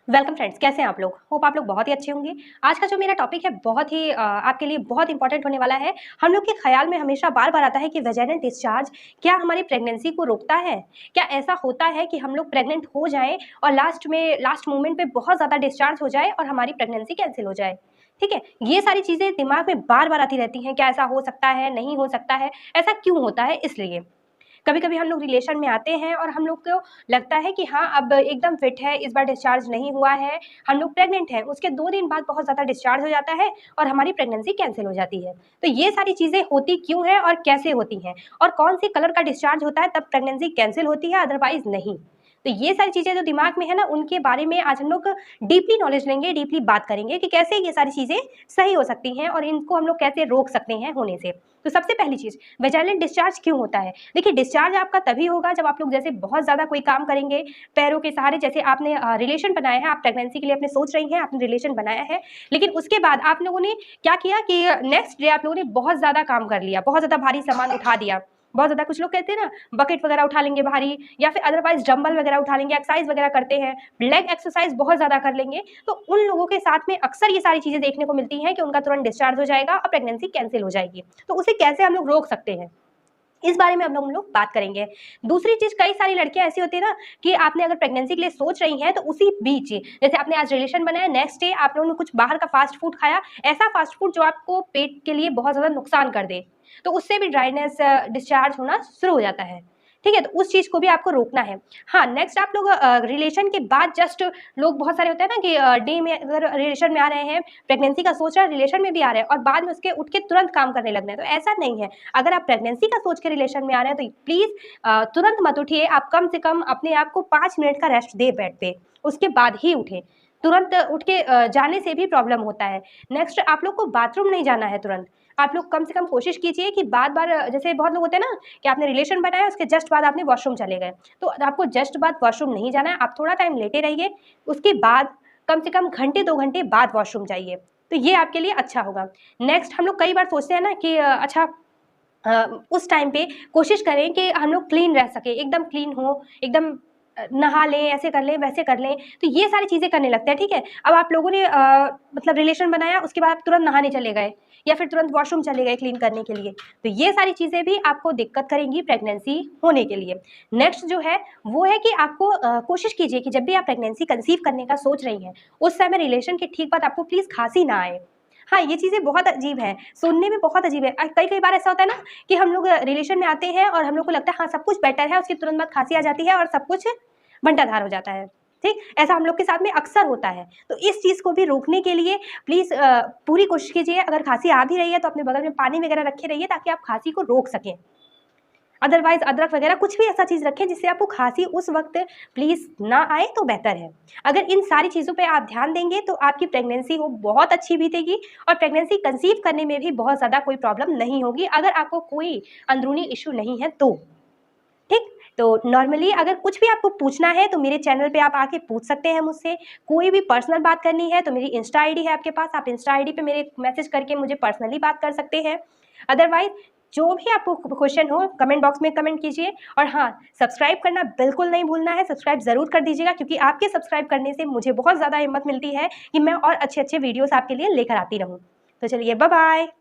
Welcome friends, कैसे हैं आप लोग? होप आप लोग बहुत ही अच्छे होंगे। आज का जो मेरा टॉपिक है बहुत ही आपके लिए बहुत इंपॉर्टेंट होने वाला है। हम लोग के ख्याल में हमेशा बार-बार आता है कि वेजाइनल डिस्चार्ज क्या हमारी प्रेगनेंसी को रोकता है? क्या ऐसा होता है कि हम लोग प्रेग्नेंट हो जाएँ और लास्ट मोमेंट पे बहुत ज़्यादा डिस्चार्ज हो जाए और हमारी प्रेगनेंसी कैंसल हो जाए? ठीक है? ये सारी चीज़ें दिमाग में बार-बार आती रहती हैं, क्या ऐसा हो सकता है, नहीं हो सकता है, ऐसा क्यों होता है? इसलिए। कभी-कभी हम लोग रिलेशन में आते हैं और हम लोग को लगता है कि हाँ, अब एकदम फिट है, इस बार डिस्चार्ज नहीं हुआ है, हम लोग प्रेग्नेंट हैं। उसके 2 दिन बाद बहुत ज़्यादा डिस्चार्ज हो जाता है और हमारी प्रेगनेंसी कैंसल हो जाती है। तो ये सारी चीज़ें होती क्यों हैं और कैसे होती हैं? और कौन-सी कलर का डिस्चार्ज होता है तब प्रेगनेंसी कैंसल होती है, अदरवाइज़ नहीं। तो ये सारी चीज़ें जो दिमाग में है ना, उनके बारे में आज हम लोग डीपली नॉलेज लेंगे, डीपली बात करेंगे कि कैसे ये सारी चीज़ें सही हो सकती हैं और इनको हम लोग कैसे रोक सकते हैं होने से। तो सबसे पहली चीज़, वेजाइनल डिस्चार्ज क्यों होता है? देखिए, डिस्चार्ज आपका तभी होगा जब आप लोग जैसे बहुत ज़्यादा कोई काम करेंगे, पैरों के सहारे, जैसे आपने रिलेशन बनाया है, आप प्रेगनेंसी के लिए अपने सोच रही हैं, आपने रिलेशन बनाया है, लेकिन उसके बाद आप लोगों ने क्या किया कि नेक्स्ट डे आप लोगों ने बहुत ज़्यादा काम कर लिया, बहुत ज़्यादा भारी सामान उठा दिया। बहुत ज़्यादा, कुछ लोग कहते हैं ना, बकेट वगैरह उठा लेंगे भारी, या फिर अदरवाइज़ डंबल वगैरह उठा लेंगे, एक्सरसाइज़ वगैरह करते हैं, लेग एक्सरसाइज़ बहुत ज़्यादा कर लेंगे। तो उन लोगों के साथ में अक्सर ये सारी चीज़ें देखने को मिलती हैं कि उनका तुरंत डिस्चार्ज हो जाएगा और प्रेगनेंसी कैंसल हो जाएगी। तो उसे कैसे हम लोग रोक सकते हैं? इस बारे में अब हम लोग बात करेंगे। दूसरी चीज़, कई सारी लड़कियाँ ऐसी होती है ना कि आपने अगर प्रेगनेंसी के लिए सोच रही हैं, तो उसी बीच, जैसे आपने आज रिलेशन बनाया, नेक्स्ट डे आप लोगों ने कुछ बाहर का फास्ट फूड खाया, ऐसा फास्ट फूड जो आपको पेट के लिए बहुत ज़्यादा नुकसान कर दे, तो उससे भी ड्राइनेस, डिस्चार्ज होना शुरू हो जाता है। ठीक है? तो उस चीज़ को भी आपको रोकना है। हाँ, नेक्स्ट आप लोग रिलेशन के बाद जस्ट, लोग बहुत सारे होते हैं ना कि डे में अगर रिलेशन में आ रहे हैं, प्रेगनेंसी का सोच रहे हैं, रिलेशन में भी आ रहे हैं और बाद में उसके उठ के तुरंत काम करने लगना है, तो ऐसा नहीं है। अगर आप प्रेगनेंसी का सोच के रिलेशन में आ रहे हैं, तो प्लीज़ तुरंत मत उठिए। आप कम से कम अपने आप को 5 मिनट का रेस्ट दें बेड पे, उसके बाद ही उठें। तुरंत उठ के जाने से भी प्रॉब्लम होता है। नेक्स्ट, आप लोग को बाथरूम नहीं जाना है तुरंत। आप लोग कम से कम कोशिश कीजिए कि बार-बार, जैसे बहुत लोग होते हैं ना कि आपने रिलेशन बनाया, उसके जस्ट बाद आपने वॉशरूम चले गए, तो आपको जस्ट बाद वॉशरूम नहीं जाना है। आप थोड़ा टाइम लेटे रहिए, उसके बाद कम से कम घंटे 2 घंटे बाद वॉशरूम जाइए, तो ये आपके लिए अच्छा होगा। नेक्स्ट, हम लोग कई बार सोचते हैं ना कि अच्छा, उस टाइम पे कोशिश करें कि हम लोग क्लीन रह सकें, एकदम क्लीन हो, एकदम नहा लें, ऐसे कर लें, वैसे कर लें, तो ये सारी चीज़ें करने लगते हैं, ठीक है? अब आप लोगों ने मतलब रिलेशन बनाया, उसके बाद आप तुरंत नहाने चले गए या फिर तुरंत वॉशरूम चले गए क्लीन करने के लिए, तो ये सारी चीज़ें भी आपको दिक्कत करेंगी प्रेगनेंसी होने के लिए। नेक्स्ट जो है, वो है कि आपको कोशिश कीजिए कि जब भी आप प्रेगनेंसी कंसीव करने का सोच रही हैं, उस समय रिलेशन के ठीक बाद आपको प्लीज़ खाँसी ना आए। हाँ, ये चीज़ें बहुत अजीब है, सुनने में बहुत अजीब है। कई-कई बार ऐसा होता है ना कि हम लोग रिलेशन में आते हैं और हम लोग को लगता है हाँ, सब कुछ बेटर है, उसके तुरंत बाद खाँसी आ जाती है और सब कुछ बंटाधार हो जाता है, ठीक? ऐसा हम लोग के साथ में अक्सर होता है। तो इस चीज़ को भी रोकने के लिए प्लीज़ पूरी कोशिश कीजिए, अगर खाँसी आ भी रही है तो अपने बगल में पानी वगैरह रखे रहिए ताकि आप खाँसी को रोक सकें। अदरवाइज़ अदरक वगैरह कुछ भी ऐसा चीज़ रखें जिससे आपको खाँसी उस वक़्त प्लीज़ ना आए, तो बेहतर है। अगर इन सारी चीज़ों पे आप ध्यान देंगे तो आपकी प्रेगनेंसी वो बहुत अच्छी बीतेगी और प्रेगनेंसी कंसीव करने में भी बहुत ज़्यादा कोई प्रॉब्लम नहीं होगी, अगर आपको कोई अंदरूनी इश्यू नहीं है तो। ठीक? तो नॉर्मली अगर कुछ भी आपको पूछना है तो मेरे चैनल पे आप आके पूछ सकते हैं मुझसे। कोई भी पर्सनल बात करनी है तो मेरी इंस्टा आईडी है आपके पास, आप इंस्टा आईडी पे मेरे मैसेज करके मुझे पर्सनली बात कर सकते हैं। अदरवाइज़ जो भी आपको क्वेश्चन हो कमेंट बॉक्स में कमेंट कीजिए और हाँ, सब्सक्राइब करना बिल्कुल नहीं भूलना है, सब्सक्राइब ज़रूर कर दीजिएगा क्योंकि आपके सब्सक्राइब करने से मुझे बहुत ज़्यादा हिम्मत मिलती है कि मैं और अच्छे-अच्छे वीडियोज़ आपके लिए लेकर आती रहूँ। तो चलिए, बाय-बाय।